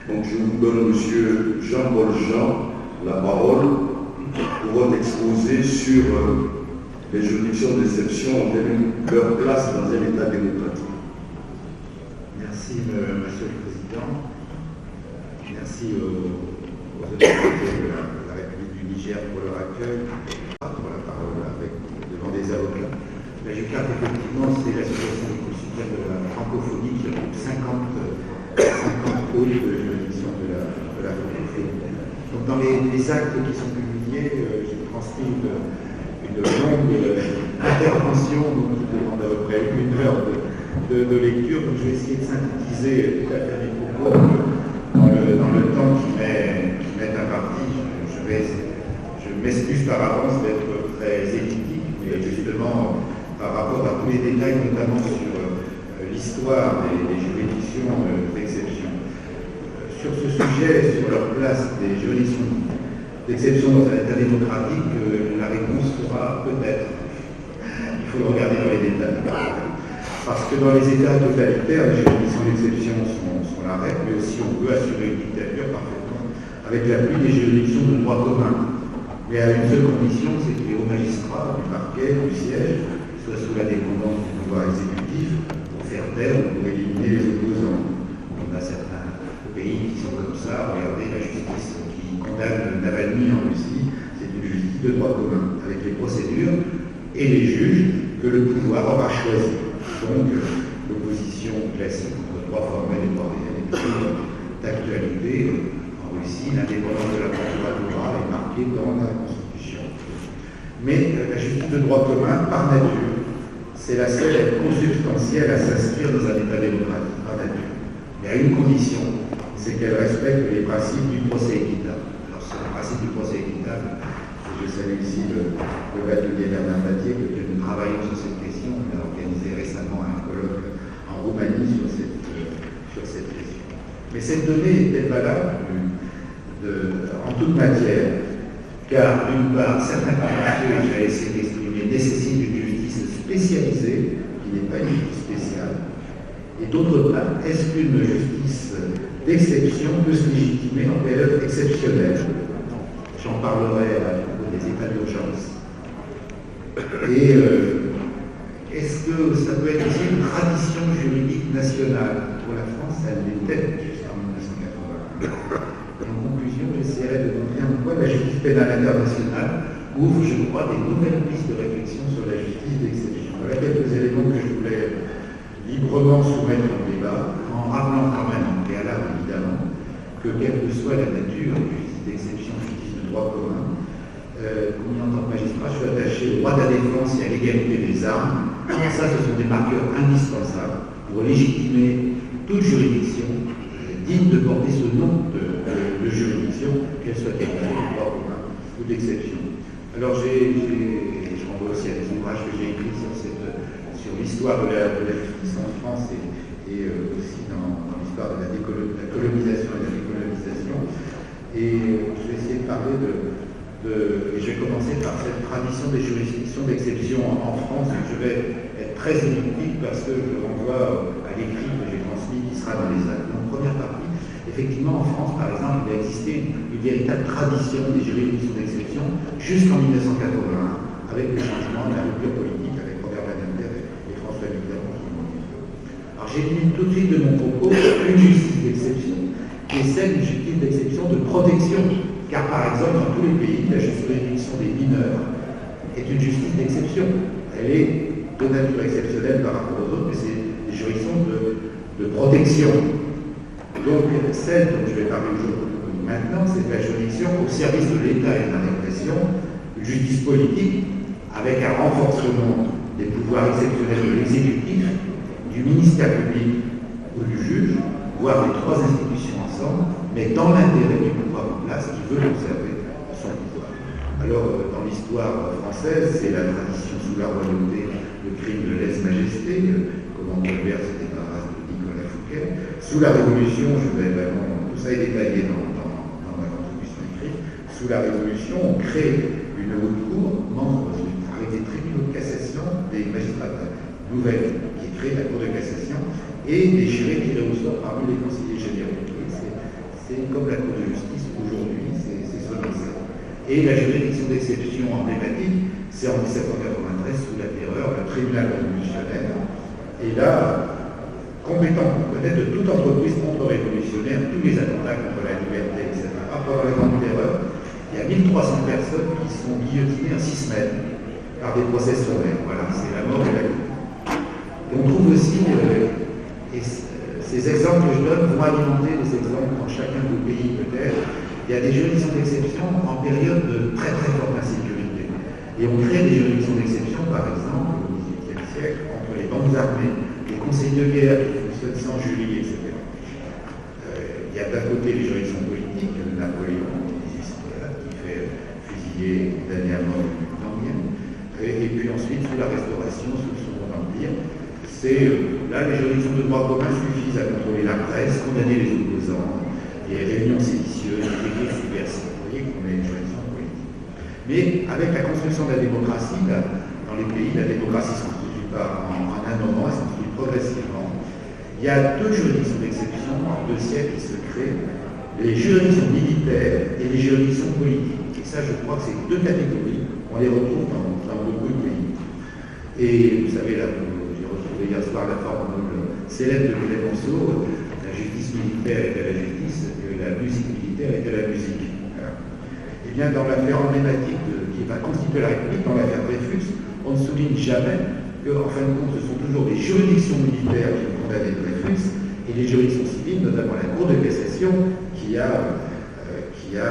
Donc je vous donne, monsieur Jean-Paul Jean, la parole pour votre exposé sur les juridictions d'exception ont leur place dans un État démocratique. Merci, monsieur le Président. Merci aux autorités de la République du Niger pour leur accueil, pour la parole devant des avocats. La JUCAF, effectivement, c'est l'association des cours suprêmes de la francophonie qui regroupe 50 pôles de juridiction de la francophonie. Donc, dans les actes qui sont publiés, j'ai transmis une longue intervention qui demande à peu près 1 heure de lecture. Donc, je vais essayer de synthétiser tout à fait mes propos dans le temps qui m'est imparti. Je m'excuse par avance d'être très elliptique, mais justement par rapport à tous les détails, notamment sur l'histoire des juridictions d'exception. Sur ce sujet, sur leur place des juridictions d'exception dans un État démocratique, la réponse sera peut-être. Il faut le regarder dans les détails. Parce que dans les États totalitaires, les juridictions d'exception sont la règle, mais aussi on peut assurer une dictature parfaitement avec l'appui des juridictions de droit commun. Mais à une seule condition, c'est que les hauts magistrats du parquet, du siège, soient sous la dépendance du pouvoir exécutif pour faire taire ou pour éliminer les opposants. On a certains pays qui sont comme ça. Regardez la justice qui condamne Navalny en Russie, c'est une justice de droit commun, avec les procédures et les juges que le pouvoir aura choisi. Donc, l'opposition classique entre droit formel et droit réel est toujours d'actualité. En Russie, l'indépendance de la procuratura est marquée dans la Constitution. Mais la justice de droit commun, par nature, c'est la seule à être consubstantielle à s'inscrire dans un État démocratique, par nature. Mais à une condition, c'est qu'elle respecte les principes du procès équitable. Alors, c'est le principe du procès équitable. Je salue ici le bâtonnier Bernard Mathieu, que nous travaillons sur cette question. On a organisé récemment un colloque en Roumanie sur cette question. Mais cette donnée est valable en toute matière, car d'une part, certains contentieux, et j'ai essayé d'exprimer, nécessitent une justice spécialisée, qui n'est pas une justice spéciale, et d'autre part, est-ce qu'une justice d'exception peut se légitimer en période exceptionnelle? J'en parlerai à propos des états d'urgence. Et est-ce que ça peut être aussi une tradition juridique nationale? Pour la France, elle l'était jusqu'en 1980. En conclusion, j'essaierai de montrer en quoi la justice pénale internationale ouvre, je crois, des nouvelles pistes de réflexion sur la justice d'exception. Voilà quelques éléments que je voulais librement soumettre au débat, en rappelant quand même en préalable, évidemment, que quelle que soit la nature de justice d'exception, justice de droit commun, en tant que magistrat, je suis attaché au droit de la défense et à l'égalité des armes. Ça, ce sont des marqueurs indispensables pour légitimer toute juridiction digne de porter ce nom de juridiction, qu'elle soit qualifiée de droit commun ou d'exception. Alors, je renvoie aussi à des ouvrages que j'ai écrits sur l'histoire de la justice en France et aussi dans l'histoire de la colonisation et de la décolonisation. Et je vais essayer de parler et je vais commencer par cette tradition des juridictions d'exception en France. Je vais être très elliptique parce que je renvoie à l'écrit que j'ai transmis qui sera dans les actes. Donc, première partie, effectivement, en France, par exemple, il a existé une véritable tradition des juridictions d'exception jusqu'en 1981, avec le changement de la rupture politique avec Robert Badinter et François Mitterrand qui m'ont dit. Alors, j'élimine tout de suite de mon propos une justice d'exception, qui est celle d'une justice d'exception de protection. Car, par exemple, dans tous les pays, la juridiction des mineurs est une justice d'exception. Elle est de nature exceptionnelle par rapport aux autres, mais c'est des juridictions de protection. Donc, celle dont je vais parler aujourd'hui maintenant, c'est la juridiction au service de l'État et de la répression, une justice politique, avec un renforcement des pouvoirs exceptionnels de l'exécutif, du ministère public ou du juge, voire les trois institutions ensemble, mais dans l'intérêt du pouvoir en place qui veut conserver son pouvoir. Alors, dans l'histoire française, c'est la tradition sous la royauté, le crime de lèse-majesté, comment Colbert se débarrasse de Nicolas Fouquet. Sous la Révolution, je vais vraiment, tout ça est détaillé dans ma contribution écrite, sous la Révolution, on crée une haute cour, membre avec des tribunaux de cassation, des magistrats nouvelles qui créent la Cour de cassation, et des jurés tirés au sort parmi les conseillers généraux. c'est comme la Cour de justice aujourd'hui, c'est son ancêtre. Et la juridiction d'exception emblématique, c'est en 1793, sous la Terreur, le tribunal constitutionnel. Et là, compétent pour connaître de toute entreprise contre-révolutionnaire, tous les attentats contre la liberté, etc. Pendant la Grande Terreur, il y a 1300 personnes qui sont guillotinées en 6 semaines par des procès sommaires. Voilà, c'est la mort et la vie. Et on trouve aussi, et ces exemples que je donne vont alimenter les exemples dans chacun de nos pays peut-être. Il y a des juridictions d'exception en période de très très forte insécurité. Et on crée des juridictions d'exception, par exemple, au XVIIIe siècle, entre les bandes armées, les conseils de guerre qui fonctionnent sans jury, etc. Il y a d'un côté les juridictions politiques, Napoléon, qui fait fusiller, condamner à mort une Italienne. Et puis ensuite, sous la Restauration, sous le Second Empire, là, les juridictions de droit commun suffisent à contrôler la presse, condamner les opposants, les réunions séditieuses, les délits subversifs. Vous voyez qu'on a une juridiction politique. Mais avec la construction de la démocratie, dans les pays, la démocratie ne se constitue pas en un moment, elle se constitue progressivement. Il y a deux juridictions d'exception en 2 siècles qui se créent, les juridictions militaires et les juridictions politiques. Et ça, je crois que c'est 2 catégories, on les retrouve dans beaucoup de pays. Et vous savez, là, j'ai retrouvé hier soir la formule célèbre de Clémenceau, la justice militaire est à la justice, que la musique militaire est à la musique. Voilà. Et bien, dans l'affaire emblématique qui va constituer la République, dans l'affaire Dreyfus, on ne souligne jamais qu'en fin de compte, ce sont toujours les juridictions militaires qui ont condamné Dreyfus et les juridictions civiles, notamment la Cour de cassation, qui a acquitté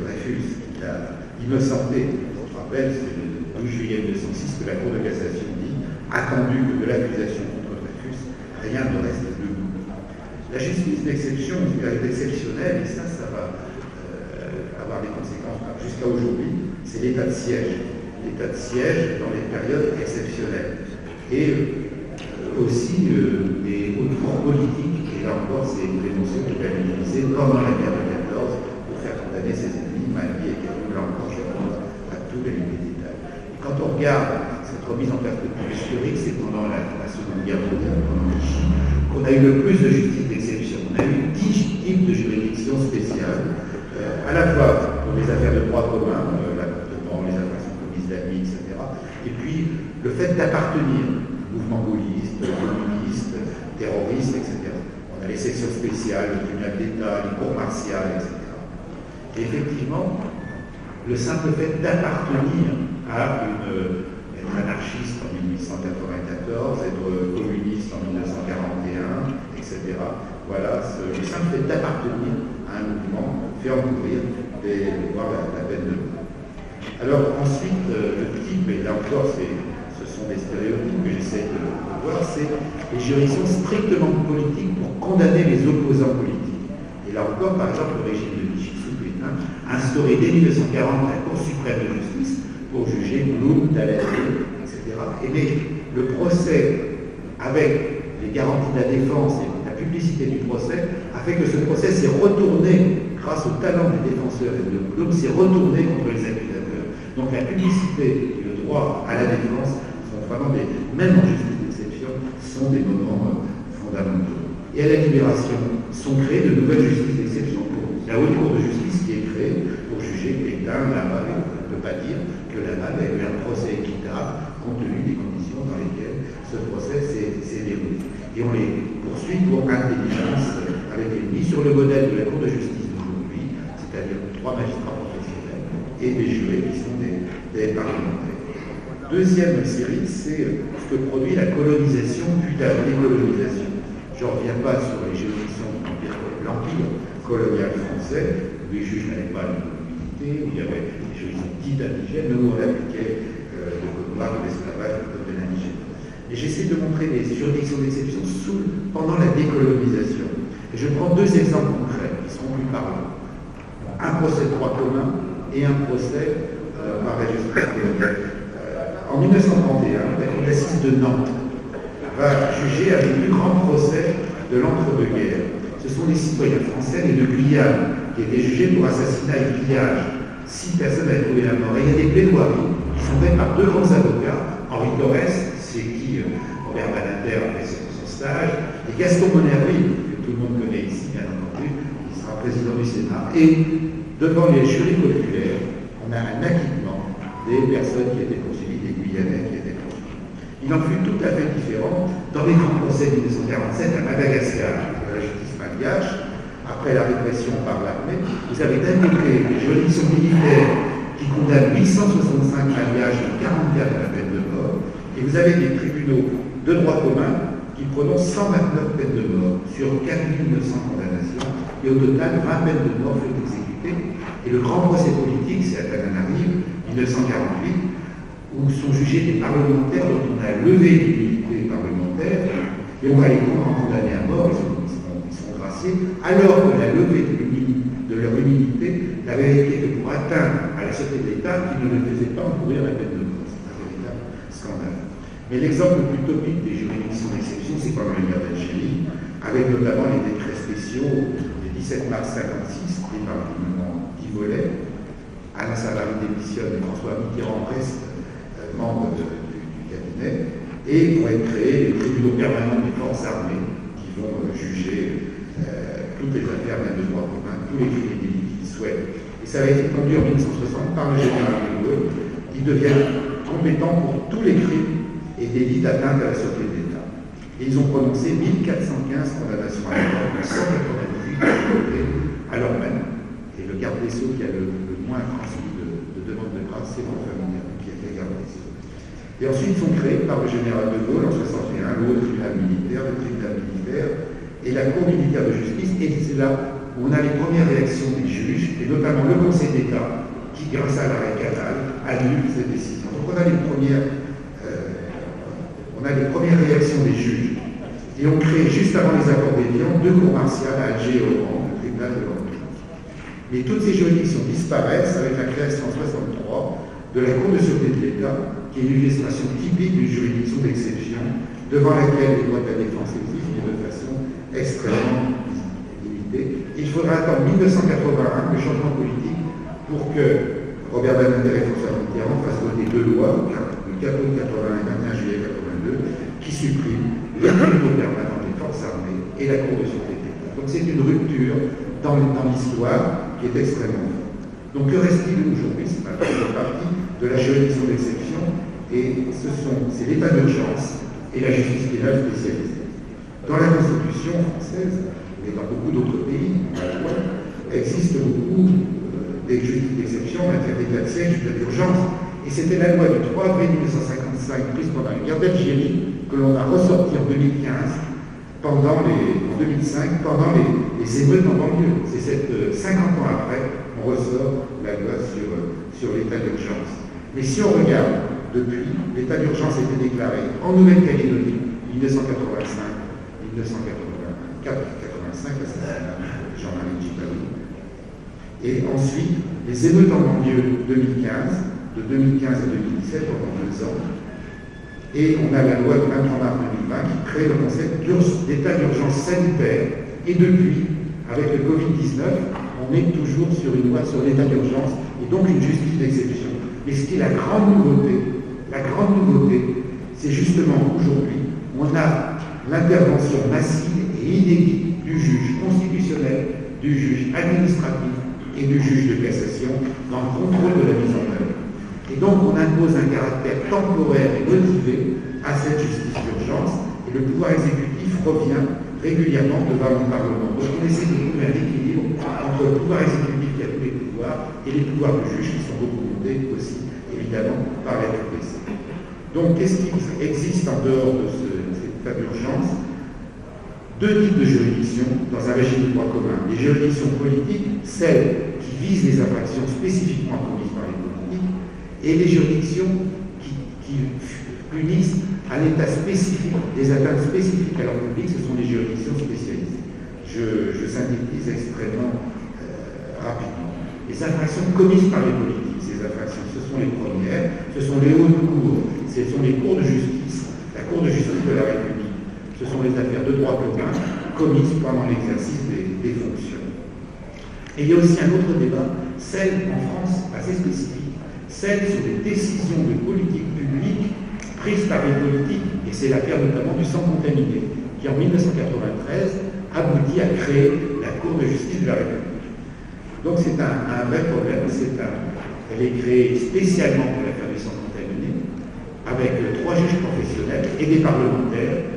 Dreyfus, qui l'a innocenté. Je me rappelle, c'est le 12 juillet 1906 que la Cour de cassation dit, attendu que de l'accusation contre Dreyfus, rien ne reste debout. La justice d'exception est exceptionnelle, et ça va avoir des conséquences jusqu'à aujourd'hui, c'est l'état de siège. L'état de siège dans les périodes exceptionnelles. Et aussi des hautes cours politiques, et là encore, c'est Clémenceau qui l'a utilisé pendant la guerre de 14 pour faire condamner ses ennemis, Malvier et Caillou, là encore, je pense à tous les détails. Et quand on regarde cette remise en perspective historique, c'est pendant la Seconde Guerre mondiale, pendant Vichy, qu'on a eu le plus de justice d'exception. On a eu 10 types de juridictions spéciales, à la fois pour les affaires de droit commun, les infractions commises d'admis, etc. Et puis, le fait d'appartenir au mouvement gaulliste, communiste, terroriste, etc. On a les sections spéciales, le tribunal d'État, les cours martiales, etc. Et effectivement, le simple fait d'appartenir à être anarchiste en 1894, être communiste en 1941, etc. Voilà, le simple fait d'appartenir à un mouvement fait encourir voire la peine de mort. Alors ensuite, le type, et là encore ce sont des stéréotypes que j'essaie de voir, c'est les juridictions strictement politiques pour condamner les opposants politiques. Et là encore, par exemple, le régime de Vichy sous Pétain instauré dès 1940 la Cour suprême de justice pour juger Blum, Daladier, etc. Et mais le procès, avec les garanties de la défense et la publicité du procès, a fait que ce procès s'est retourné, grâce au talent des défenseurs et de Blum, s'est retourné contre les accusateurs. Donc la publicité et le droit à la défense sont vraiment même en justice d'exception, sont des moments fondamentaux. Et à la libération sont créées de nouvelles justices d'exception. La haute cour de justice qui est créée pour juger Pétain, Laval, on ne peut pas dire que Laval a eu un procès équitable compte tenu des conditions dans lesquelles ce procès s'est déroulé. Et on les poursuit pour intelligence avec l'ennemi sur le modèle de la Cour de justice d'aujourd'hui, c'est-à-dire 3 magistrats professionnels et des jurés qui sont des parlementaires. Deuxième série, c'est ce que produit la colonisation puis la décolonisation. Je ne reviens pas sur les juridictions de l'Empire colonial français, où les juges n'avaient pas l'immunité, où il y avait des juridictions dites indigènes, mais où on appliquait le code noir de l'esclavage, le code de l'indigène. Et j'essaie de montrer les juridictions d'exception pendant la décolonisation. Et je prends 2 exemples concrets qui seront plus parlants. Un procès de droit commun et un procès par la justice coloniale. En 1931, la Cour d'assises de Nantes va juger avec le plus grand procès de l'entre-deux-guerres. Ce sont des citoyens français et de Guyane qui étaient jugés pour assassinat et pillage. 6 personnes avaient trouvé la mort. Et il y a des plaidoiries qui sont faites par 2 grands avocats, Henri Torres, c'est qui Robert Banater a fait son stage, et Gaston Monnerville, que tout le monde connaît ici, bien président du Sénat, et devant les jurys populaires, on a un acquittement des personnes qui étaient poursuivies, des Guyanais qui étaient poursuivis. Il en fut tout à fait différent dans les grands procès de 1947 à Madagascar, de la justice malgache. Après la répression par l'armée, vous avez d'un côté les juridictions militaires qui condamnent 865 malgaches, dont 44 à la peine de mort, et vous avez des tribunaux de droit commun qui prononcent 129 peines de mort sur 4900 condamnations, et au total 20 peines de mort furent exécutées. Et le grand procès politique, c'est à Tananarive, 1948, où sont jugés des parlementaires dont on a levé l'immunité parlementaire, et on va les condamner à mort, ils sont graciés, alors que la levée de leur immunité n'avait été que pour atteindre à la sûreté de l'État qui ne le faisait pas encourir la peine de mort. C'est un véritable scandale. Mais l'exemple le plus topique des juridictions d'exception, c'est pendant la guerre d'Algérie, avec notamment les décrets spéciaux du 17 mars 1956, pris par le gouvernement Guy Mollet. Alain Savary démissionne et François Mitterrand reste membre du cabinet, et vont être créés les tribunaux permanents des forces armées qui vont juger toutes les affaires même de droit commun, tous les crimes et délits qu'ils souhaitent. Et ça a été conduit en 1960 par le général de Gaulle, qui devient compétent pour tous les crimes et délits d'atteinte à la sûreté de l'État. Et ils ont prononcé 1415 condamnations à la mort, 198 alors même. Et le garde des Sceaux qui a le moins transmis de demande de grâce, c'est mon famille qui a été garde des Sceaux. Et ensuite, ils sont créés par le général de Gaulle en 1961, le haut tribunal militaire, le tribunal militaire et la Cour militaire de justice. Et c'est là où on a les premières réactions des juges, et notamment le Conseil d'État, qui, grâce à l'arrêt Canal, annule cette décision. Donc on a les premières réactions des juges. Et on crée, juste avant les accords d'Évian, 2 cours martiales à Alger et Oran, le tribunal de l'Ordre. Mais toutes ces juridictions disparaissent avec la création en 1963 de la Cour de sûreté de l'État, qui est une législation typique d'une juridiction d'exception, devant laquelle les droits de la défense existent, mais de façon extrêmement limitée. Il faudra attendre 1981, le changement politique, pour que Robert Badinter et François Mitterrand fassent voter 2 lois, le 4 août 81 et 21 juillet 82, qui suppriment les tribunaux permanents des forces armées et la Cour de sûreté de l'État. Donc c'est une rupture dans l'histoire qui est extrêmement forte. Donc que reste-t-il aujourd'hui? C'est ma première partie de la juridiction d'exception, et c'est l'état d'urgence et la justice pénale spécialisée. Dans la Constitution française, et dans beaucoup d'autres pays, existe beaucoup des justices d'exception en matière d'état de siège, d'état d'urgence, et c'était la loi du 3 avril 1955 prise pendant la guerre d'Algérie que l'on a ressortie en 2005, pendant les émeutes en banlieue. C'est 50 ans après, on ressort la loi sur l'état d'urgence. Mais si on regarde depuis, l'état d'urgence a été déclaré en Nouvelle-Calédonie 1985, 1985, l'assassinat de Jean-Marie Djibril. Et ensuite, les émeutes en banlieue 2015, de 2015 à 2017, pendant 2 ans. Et on a la loi du 23 mars 2020 qui crée le concept d'état d'urgence sanitaire. Et depuis, avec le Covid-19, on est toujours sur une loi sur l'état d'urgence et donc une justice d'exception. Mais ce qui est la grande nouveauté, c'est justement aujourd'hui, on a l'intervention massive et inédite du juge constitutionnel, du juge administratif et du juge de cassation dans le contrôle de la mise en œuvre. Et donc on impose un caractère temporaire et motivé à cette justice d'urgence, et le pouvoir exécutif revient régulièrement devant le Parlement. Donc on essaie de trouver un équilibre entre le pouvoir exécutif qui a tous les pouvoirs et les pouvoirs du juge qui sont beaucoup montés aussi, évidemment, par la RPC. Donc qu'est-ce qui existe en dehors de cet état d'urgence? 2 types de juridictions dans un régime de droit commun. Les juridictions politiques, celles qui visent les infractions spécifiquement commises par les politiques, et les juridictions qui punissent un état spécifique, des atteintes spécifiques à l'ordre public, ce sont les juridictions spécialisées. Je synthétise extrêmement rapidement. Les infractions commises par les politiques, ces infractions, ce sont les premières, ce sont les hautes cours, ce sont les cours de justice, la Cour de justice de la République. Ce sont les affaires de droit commun commises pendant l'exercice des fonctions. Et il y a aussi un autre débat, celle en France assez spécifique, celle sur les décisions de politique publique prises par les politiques, et c'est l'affaire notamment du sang contaminé, qui en 1993 aboutit à créer la Cour de justice de la République. Donc c'est un vrai problème. Elle est créée spécialement pour l'affaire du sang contaminé, avec 3 juges professionnels et des parlementaires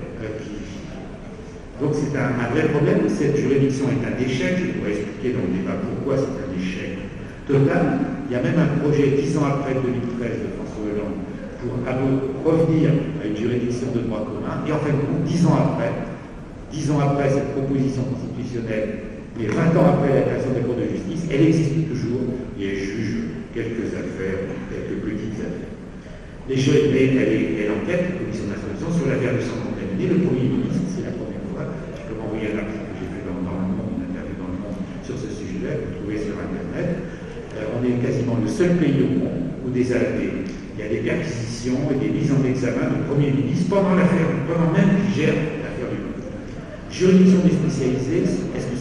Donc c'est un vrai problème. Cette juridiction est un échec. Je pourrais expliquer dans le débat pourquoi c'est un échec total. Il y a même un projet 10 ans après 2013 de François Hollande pour revenir à une juridiction de droit commun. Et en fait, 10 ans après cette proposition constitutionnelle, mais 20 ans après la création de la Cour de justice, elle existe toujours et elle juge quelques affaires, quelques petites affaires. Elle enquête, la commission d'instruction, sur l'affaire du sang contaminé. Le Premier ministre, c'est la première fois, je peux renvoyer un article que j'ai fait dans Le Monde, une interview dans Le Monde sur ce sujet-là, que vous trouvez sur Internet. On est quasiment le seul pays au monde où il y a des perquisitions et des mises en examen du Premier ministre pendant même qu'il gère l'affaire du monde. Juridiction déspécialisée, est-ce que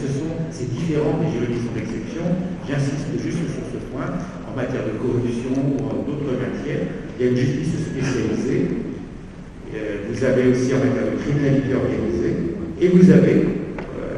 c'est différent des juridictions d'exception? J'insiste juste sur ce point. En matière de corruption ou en d'autres matières, il y a une justice spécialisée. Vous avez aussi en matière de criminalité organisée. Et vous avez,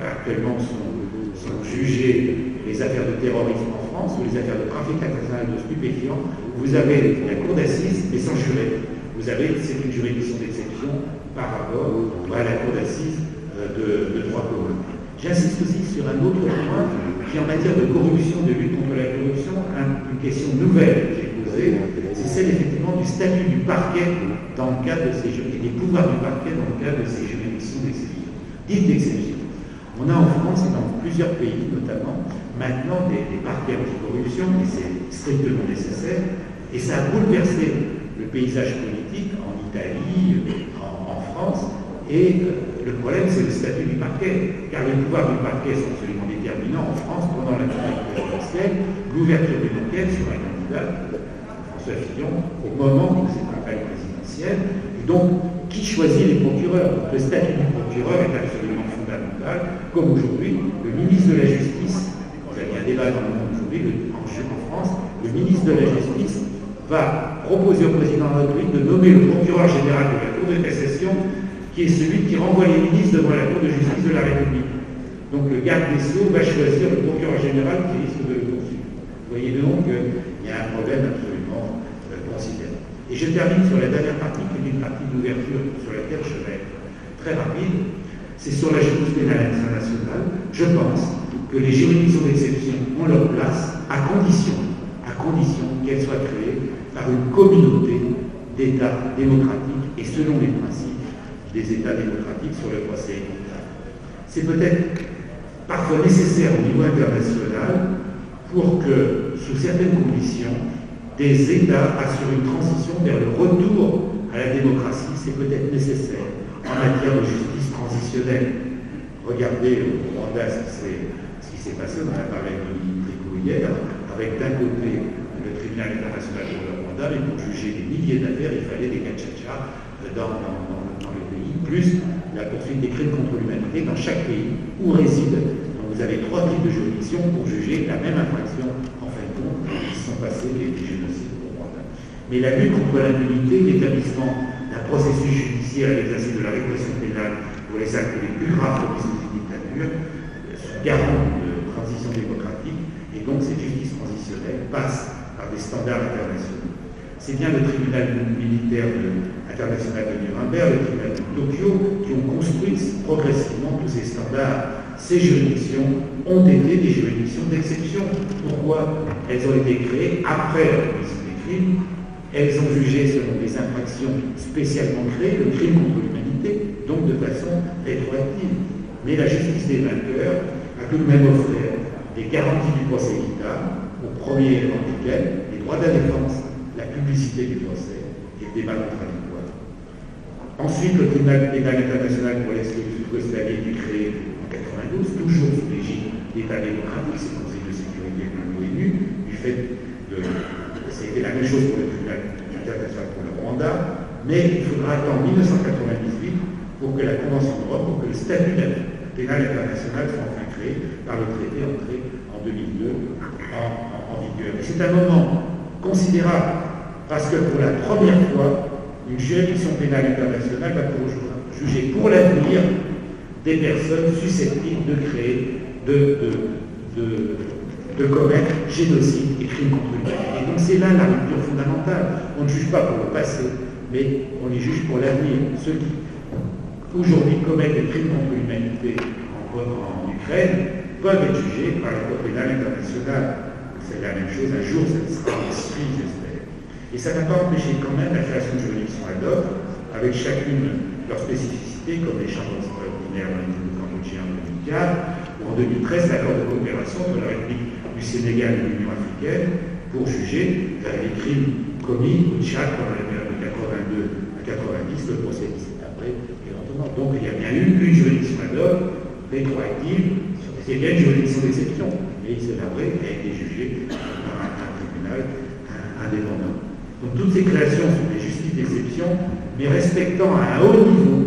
actuellement sont jugées les affaires de terrorisme en France ou les affaires de trafic international de stupéfiants. Vous avez la cour d'assises, mais sans juré. C'est une juridiction d'exception par rapport à la cour d'assises de droit commun. J'insiste aussi sur un autre point qui, en matière de corruption, de lutte contre la corruption, une question nouvelle qui est posée, c'est celle effectivement du statut du parquet dans le cadre de ces juridictions, des pouvoirs du parquet dans le cadre de ces juridictions d'exception, dites d'exception. On a en France et dans plusieurs pays notamment maintenant des parquets anticorruption, et c'est strictement nécessaire, et ça a bouleversé le paysage politique en Italie, en France, et le problème, c'est le statut du parquet, car les pouvoirs du parquet sont absolument déterminants en France pendant la campagne présidentielle, l'ouverture d'une enquête sur un candidat, François Fillon, au moment de cette campagne présidentielle. Et donc, qui choisit les procureurs? Le statut du procureur est absolument fondamental, comme aujourd'hui, le ministre de la Justice, il y a un débat dans le monde aujourd'hui, en France, le ministre de la Justice va proposer au président de la République de nommer le procureur général de la Cour de cassation, qui est celui qui renvoie les ministres devant la Cour de justice de la République. Donc le garde des Sceaux va choisir le procureur général qui risque de le poursuivre. Vous voyez donc qu'il y a un problème absolument considérable. Et je termine sur la dernière partie, qui est une partie d'ouverture sur laquelle je vais être très rapide. C'est sur la justice pénale internationale. Je pense que les juridictions d'exception ont leur place à condition qu'elles soient créées par une communauté d'États démocratiques et selon les principes des États démocratiques sur le procès équitable. C'est peut-être parfois nécessaire au niveau international pour que, sous certaines conditions, des États assurent une transition vers le retour à la démocratie. C'est peut-être nécessaire en matière de justice transitionnelle. Regardez au Rwanda ce qui s'est passé, on en a parlé avec Dominique Tricot hier, avec d'un côté le tribunal international pour le Rwanda, mais pour juger des milliers d'affaires, il fallait des gachacha dans le pays, plus la poursuite des crimes contre l'humanité dans chaque pays où réside. Donc vous avez 3 types de juridictions pour juger la même infraction, en fin de compte, qui se sont passés des génocides au Rwanda. Mais la lutte contre l'impunité, l'établissement d'un processus judiciaire et l'exercice de la répression pénale pour les actes les plus graves commis sous une dictature sont garants de transition démocratique, et donc cette justice transitionnelle passe par des standards internationaux. C'est bien le tribunal militaire international de Nuremberg, le tribunal de Tokyo, qui ont construit progressivement tous ces standards. Ces juridictions ont été des juridictions d'exception. Pourquoi? Elles ont été créées après la commission des crimes. Elles ont jugé selon des infractions spécialement créées, le crime contre l'humanité, donc de façon rétroactive. Mais la justice des vainqueurs a tout de même offert des garanties du procès équitable, au premier rang desquels les droits de la défense, la publicité du procès et le débat contradictoire. Ensuite, le tribunal pénal international pour l'ex-Yougoslavie est créé en 92, toujours sous l'égide d'États démocratiques, c'est le Conseil de sécurité de l'ONU, du fait de... C'était la même chose pour le tribunal international pour le Rwanda, mais il faudra attendre 1998 pour que la Convention de Rome, pour que le statut pénal international soit enfin créé par le traité entré en 2002 en vigueur. Et c'est un moment considérable, parce que pour la première fois, une juridiction pénale internationale va juger pour l'avenir des personnes susceptibles de créer, de de commettre génocide et crimes contre l'humanité. Et donc c'est là la rupture fondamentale. On ne juge pas pour le passé, mais on les juge pour l'avenir. Ceux qui aujourd'hui commettent des crimes contre l'humanité en Ukraine peuvent être jugés par la Cour pénale internationale. C'est la même chose, un jour ça sera inscrit, j'espère. Et ça n'a pas empêché quand même la création de juridictions ad hoc, avec chacune leur spécificité, comme les chambres extraordinaires dans les tribunaux cambodgiens en 2004, ou en 2013 l'accord de coopération entre la République du Sénégal et l'Union africaine pour juger les crimes commis au Tchad pendant les périodes de 82 à 90, le procès qui s'est après, éventuellement. Donc il y a bien eu une juridiction ad hoc, rétroactive, c'est bien une juridiction d'exception, mais il s'est labré et a été jugé par un tribunal indépendant. Donc toutes ces créations sont des justices d'exception, mais respectant à un haut niveau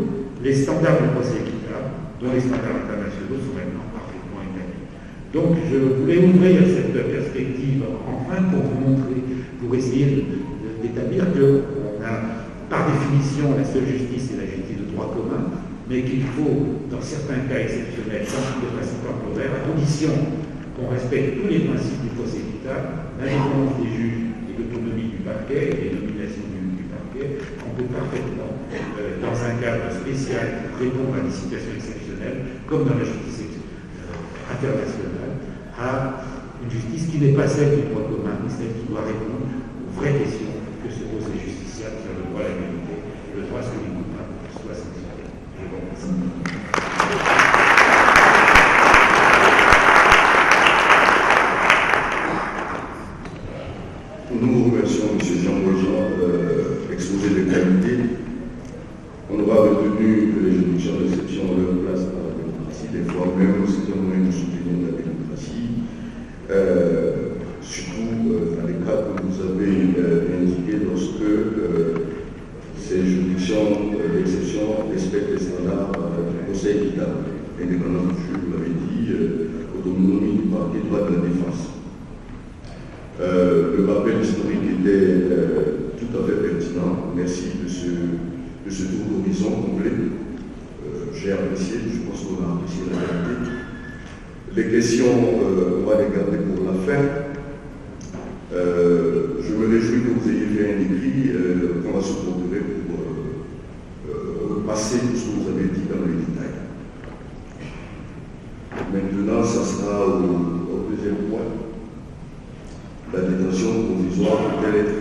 les standards de procès équitable, dont les standards internationaux sont maintenant parfaitement établis. Donc je voulais ouvrir cette perspective enfin pour vous montrer, pour essayer d'établir qu'on a par définition la seule justice, c'est la justice de droit commun, mais qu'il faut, dans certains cas exceptionnels, changer de principe temporaire, à condition qu'on respecte tous les principes du procès équitable, l'indépendance des juges et l'autonomie du parquet et les nominations du parquet. On peut parfaitement, dans un cadre spécial, répondre à des situations exceptionnelles, comme dans la justice internationale, à une justice qui n'est pas celle du droit commun, mais celle qui doit répondre aux vraies questions que se posent les justiciables sur le droit à la vérité, le droit à ce que les coupables soient sanctionnés. Je vous remercie. Nous vous remercions, M. Jean-Paul Jean, exposé de qualité. On aura retenu que les juridictions d'exception ont leur place dans la démocratie. Des fois même, c'est un moyen de soutenir la démocratie. Surtout dans les cas que vous avez indiqués, lorsque ces juridictions d'exception respectent les standards du Conseil équitable, indépendance du juge, vous l'avez dit, autonomie du parquet, droit de la défense. Le rappel historique était tout à fait pertinent. Merci de ce tour d'horizon complet. J'ai apprécié, je pense qu'on a apprécié la réalité. Les questions, on va les garder pour la fin. Je me réjouis que vous ayez fait un écrit qu'on va se procurer pour repasser tout ce que vous avez dit dans les détails. Maintenant, ça sera au deuxième point. La détention provisoire peut-elle être